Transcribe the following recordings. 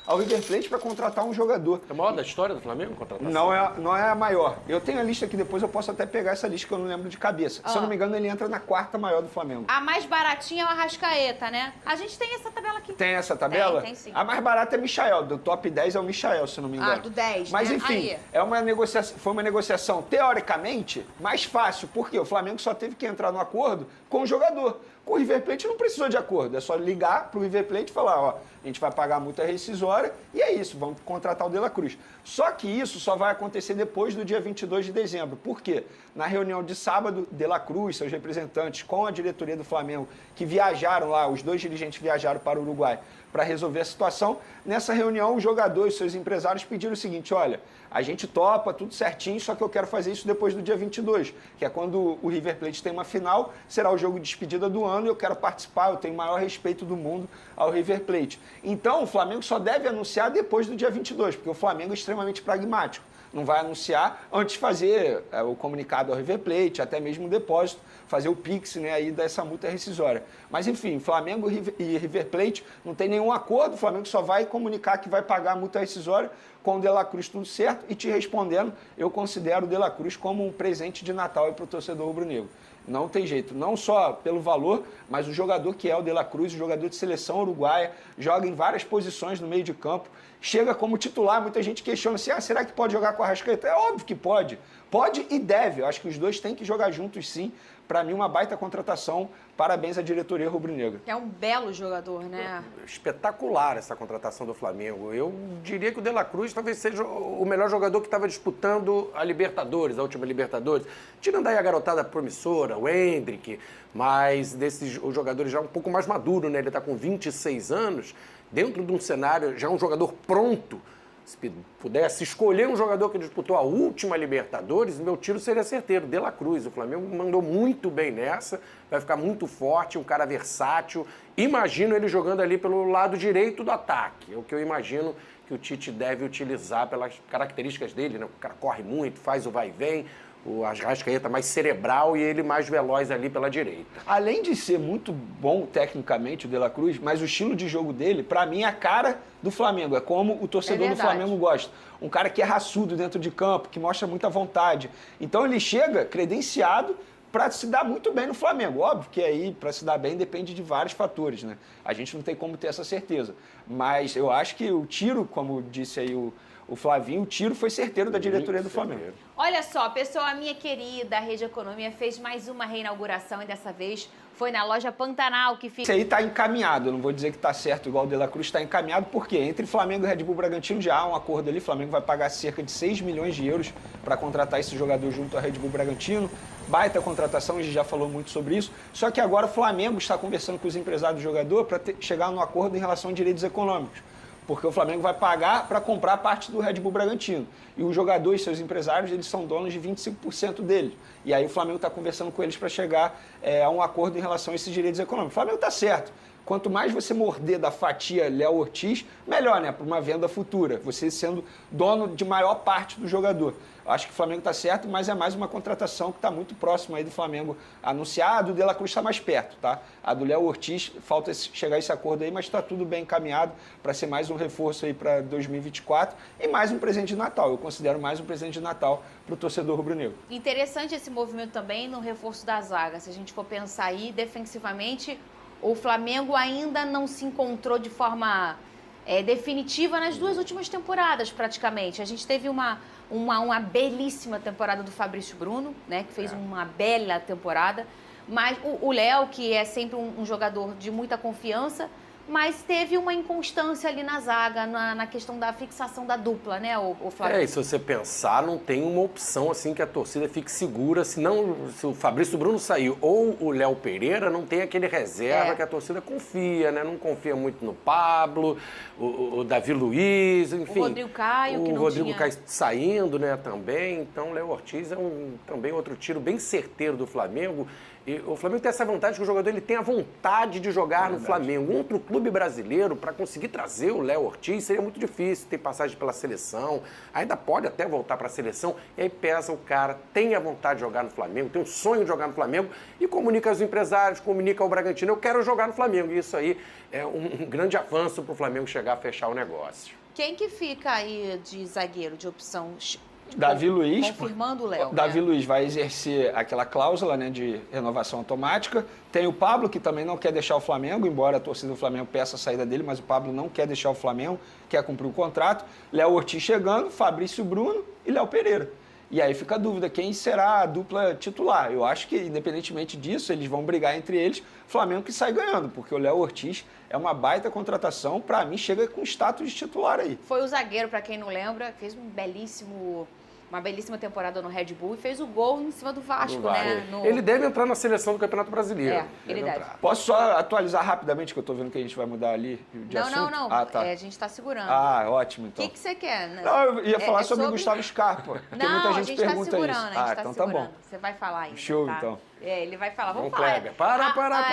ao River Plate para contratar um jogador. É a maior da história do Flamengo, contratação? Não é a maior. Eu tenho a lista aqui, depois eu posso até pegar essa lista que eu não lembro de cabeça. Se eu não me engano, ele entra na quarta maior do Flamengo. A mais baratinha é o Arrascaeta, né? A gente tem essa tabela aqui. Tem essa tabela? Tem sim. A mais barata é Michael, do top 10 é o Michael, se não me engano. Ah, do 10, Mas né? enfim, Aí. foi uma negociação teoricamente mais fácil, porque o Flamengo só teve que entrar no acordo com o jogador. Com o River Plate não precisou de acordo, é só ligar pro River Plate e falar, ó, a gente vai pagar a multa rescisória e é isso, vamos contratar o De La Cruz. Só que isso só vai acontecer depois do dia 22 de dezembro. Por quê? Na reunião de sábado, De La Cruz, seus representantes, com a diretoria do Flamengo, que viajaram lá, os dois dirigentes viajaram para o Uruguai para resolver a situação. Nessa reunião, o jogador e seus empresários pediram o seguinte, olha, a gente topa tudo certinho, só que eu quero fazer isso depois do dia 22, que é quando o River Plate tem uma final, será o jogo de despedida do ano e eu quero participar, eu tenho o maior respeito do mundo ao River Plate. Então, o Flamengo só deve anunciar depois do dia 22, porque o Flamengo é extremamente pragmático. Não vai anunciar antes de fazer o comunicado ao River Plate, até mesmo o depósito, fazer o Pix, né, aí dessa multa rescisória. Mas, enfim, Flamengo e River Plate não tem nenhum acordo, o Flamengo só vai comunicar que vai pagar a multa rescisória com o De La Cruz tudo certo. E te respondendo, eu considero o De La Cruz como um presente de Natal para o torcedor rubro-negro. Não tem jeito, não só pelo valor, mas o jogador que é o De La Cruz, o jogador de seleção uruguaia, joga em várias posições no meio de campo, chega como titular, muita gente questiona assim, será que pode jogar com a Arrascaeta? É óbvio que pode, pode e deve, eu acho que os dois têm que jogar juntos sim, para mim uma baita contratação, parabéns à diretoria rubro-negra. É um belo jogador, né? Espetacular essa contratação do Flamengo. Eu diria que o De La Cruz talvez seja o melhor jogador que estava disputando a Libertadores, a última Libertadores. Tirando aí a garotada promissora, o Endrick, mas desses os jogadores já um pouco mais maduro, né? Ele está com 26 anos, dentro de um cenário, já um jogador pronto. Se pudesse escolher um jogador que disputou a última Libertadores, meu tiro seria certeiro, De La Cruz. O Flamengo mandou muito bem nessa, vai ficar muito forte, um cara versátil. Imagino ele jogando ali pelo lado direito do ataque. É o que eu imagino que o Tite deve utilizar pelas características dele, né? O cara corre muito, faz o vai e vem, o Arrascaeta mais cerebral e ele mais veloz ali pela direita. Além de ser muito bom tecnicamente o De La Cruz, mas o estilo de jogo dele, pra mim, é a cara do Flamengo. É como o torcedor do Flamengo gosta. Um cara que é raçudo dentro de campo, que mostra muita vontade. Então ele chega credenciado para se dar muito bem no Flamengo. Óbvio que aí, para se dar bem, depende de vários fatores, né? A gente não tem como ter essa certeza. Mas eu acho que o tiro, como disse aí o Flavinho, o tiro foi certeiro da diretoria do Flamengo. Olha só, pessoal, a minha querida Rede Economia fez mais uma reinauguração e dessa vez foi na loja Pantanal, que fica... Isso aí está encaminhado, eu não vou dizer que está certo igual o De La Cruz, está encaminhado, porque entre Flamengo e Red Bull Bragantino já há um acordo ali, o Flamengo vai pagar cerca de 6 milhões de euros para contratar esse jogador junto à Red Bull Bragantino, baita contratação, a gente já falou muito sobre isso, só que agora o Flamengo está conversando com os empresários do jogador para chegar num acordo em relação a direitos econômicos. Porque o Flamengo vai pagar para comprar parte do Red Bull Bragantino. E o jogador e seus empresários, eles são donos de 25% dele. E aí o Flamengo está conversando com eles para chegar a um acordo em relação a esses direitos econômicos. O Flamengo está certo. Quanto mais você morder da fatia Léo Ortiz, melhor, né? Para uma venda futura. Você sendo dono de maior parte do jogador. Eu acho que o Flamengo está certo, mas é mais uma contratação que está muito próxima aí do Flamengo anunciar. A do De La Cruz está mais perto, tá? A do Léo Ortiz, falta chegar esse acordo aí, mas está tudo bem encaminhado para ser mais um reforço aí para 2024 e mais um presente de Natal. Eu considero mais um presente de Natal para o torcedor rubro-negro. Interessante esse movimento também no reforço da zaga. Se a gente for pensar aí, defensivamente, o Flamengo ainda não se encontrou de forma definitiva nas duas últimas temporadas, praticamente. A gente teve uma belíssima temporada do Fabrício Bruno, né, que fez uma bela temporada, mas o Léo, que é sempre um jogador de muita confiança, mas teve uma inconstância ali na zaga, na questão da fixação da dupla, né, o Flamengo? E se você pensar, não tem uma opção assim que a torcida fique segura, se o Fabrício Bruno saiu ou o Léo Pereira, não tem aquele reserva que a torcida confia, né? Não confia muito no Pablo, o Davi Luiz, enfim. O Rodrigo Caio, que não Rodrigo tinha... Caio saindo, né, também. Então, o Léo Ortiz é também outro tiro bem certeiro do Flamengo. E o Flamengo tem essa vantagem que o jogador ele tem a vontade de jogar no Flamengo. Um outro clube brasileiro, para conseguir trazer o Léo Ortiz, seria muito difícil. Tem passagem pela seleção, ainda pode até voltar para a seleção. E aí pesa o cara, tem a vontade de jogar no Flamengo, tem um sonho de jogar no Flamengo e comunica aos empresários, comunica ao Bragantino, eu quero jogar no Flamengo. E isso aí é um grande avanço para o Flamengo chegar a fechar o negócio. Quem que fica aí de zagueiro, de opção? Davi Luiz. Confirmando o Léo. Davi né? Luiz vai exercer aquela cláusula, né, de renovação automática. Tem o Pablo, que também não quer deixar o Flamengo, embora a torcida do Flamengo peça a saída dele, mas o Pablo não quer deixar o Flamengo, quer cumprir o contrato. Léo Ortiz chegando, Fabrício Bruno e Léo Pereira. E aí fica a dúvida, quem será a dupla titular? Eu acho que, independentemente disso, eles vão brigar entre eles, Flamengo que sai ganhando, porque o Léo Ortiz é uma baita contratação, para mim chega com status de titular aí. Foi o zagueiro, para quem não lembra, fez uma belíssima temporada no Red Bull e fez o gol em cima do Vasco, né? Ele deve entrar na seleção do Campeonato Brasileiro. Ele deve. Posso só atualizar rapidamente, que eu tô vendo que a gente vai mudar ali de assunto? Não. Ah, tá. A gente está segurando. Ah, ótimo, O então. que você quer? Né? Não, eu ia falar sobre o Gustavo Scarpa, porque Não, muita a gente gente está pergunta segurando, isso. a gente tá Então segurando. tá bom. Você vai falar ainda, Show, tá? então. Ele vai falar. Vamos Kleber. falar. Para,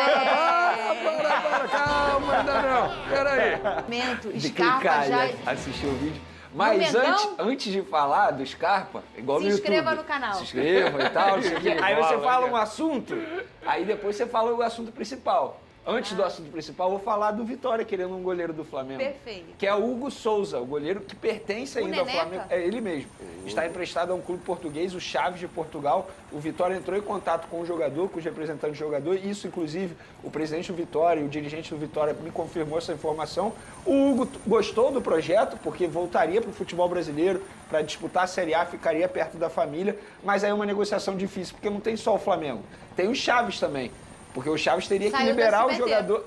calma, ainda não. Peraí. Momento, De Scarpa clicar já... e assistir o vídeo. Mas Mengão? antes de falar do Scarpa, igual Se no YouTube. inscreva no canal. Se inscreva e tal, não sei o quê. Aí você Bola, fala né? um assunto, aí depois você fala o assunto principal. Antes do assunto principal, eu vou falar do Vitória querendo um goleiro do Flamengo. Perfeito. Que é o Hugo Souza, o goleiro que pertence ainda ao Neneca? Flamengo. É ele mesmo. Está emprestado a um clube português, o Chaves de Portugal. O Vitória entrou em contato com o jogador, com os representantes do jogador. Isso, inclusive, o presidente do Vitória e o dirigente do Vitória me confirmou essa informação. O Hugo gostou do projeto, porque voltaria para o futebol brasileiro, para disputar a Série A, ficaria perto da família. Mas aí é uma negociação difícil, porque não tem só o Flamengo. Tem o Chaves também. Porque o Chaves teria que liberar o jogador.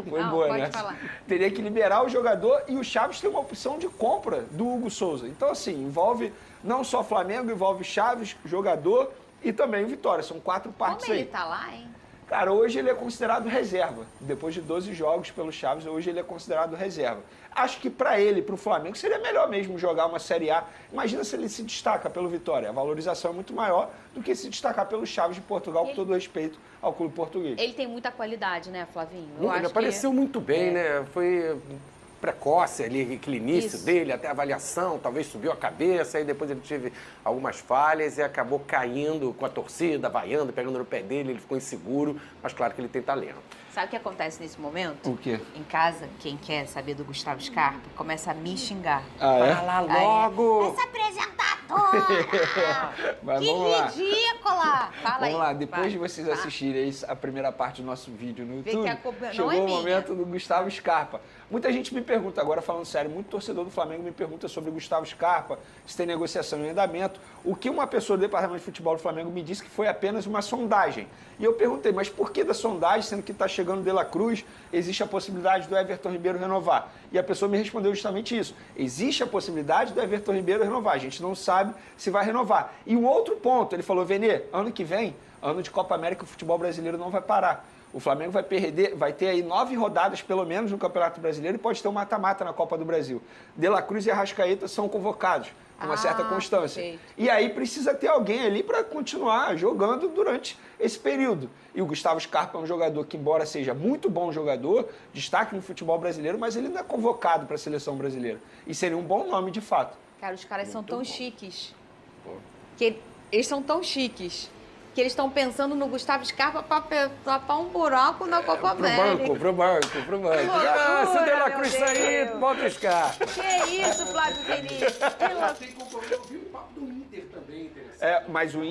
Foi Não, boa, pode né? falar. Teria que liberar o jogador e o Chaves tem uma opção de compra do Hugo Souza. Então, assim, envolve não só Flamengo, envolve Chaves, jogador e também o Vitória. São 4 partes Como aí. ele tá lá, hein? Cara, hoje ele é considerado reserva. Depois de 12 jogos pelo Chaves, hoje ele é considerado reserva. Acho que para ele, para o Flamengo, seria melhor mesmo jogar uma Série A. Imagina se ele se destaca pelo Vitória. A valorização é muito maior do que se destacar pelo Chaves de Portugal, com todo respeito ao clube português. Ele tem muita qualidade, né, Flavinho? Eu Ele acho apareceu muito bem, né? Foi precoce ali, aquele início Isso. dele, até a avaliação, talvez subiu a cabeça, aí depois ele teve algumas falhas e acabou caindo com a torcida, vaiando, pegando no pé dele, ele ficou inseguro, mas claro que ele tem talento. Sabe o que acontece nesse momento? O quê? Em casa, quem quer saber do Gustavo Scarpa começa a me xingar. Ah, é? Fala logo! Essa apresentadora! Mas Que vamos lá. ridícula! Fala aí. Vamos lá, depois vai. de vocês Tá? assistirem a primeira parte do nosso vídeo no Vê YouTube, que a culpa não chegou é o minha. momento do Gustavo Scarpa. Muita gente me pergunta, agora falando sério, muito torcedor do Flamengo me pergunta sobre o Gustavo Scarpa, se tem negociação em andamento. O que uma pessoa do Departamento de Futebol do Flamengo me disse que foi apenas uma sondagem. E eu perguntei, mas por que da sondagem, sendo que está chegando De La Cruz, existe a possibilidade do Everton Ribeiro renovar? E a pessoa me respondeu justamente isso. Existe a possibilidade do Everton Ribeiro renovar, a gente não sabe se vai renovar. E um outro ponto, ele falou, Venê, ano que vem, ano de Copa América, o futebol brasileiro não vai parar. O Flamengo vai ter aí 9 rodadas, pelo menos, no Campeonato Brasileiro e pode ter um mata-mata na Copa do Brasil. De La Cruz e Arrascaeta são convocados com uma certa constância. Perfeito. E aí precisa ter alguém ali para continuar jogando durante esse período. E o Gustavo Scarpa é um jogador que, embora seja muito bom jogador, destaque no futebol brasileiro, mas ele não é convocado para a seleção brasileira. E seria um bom nome, de fato. Cara, os caras são tão chiques. Que eles são tão chiques que eles estão pensando no Gustavo Scarpa para tapar um buraco na Copa América. Pro banco. Ah, se o De La meu Cruz Deus. sair, bota o Scarpa. Que isso, Flávio Feliz? Que loucura. Eu vi o papo do Inter também, interessante. É, mas o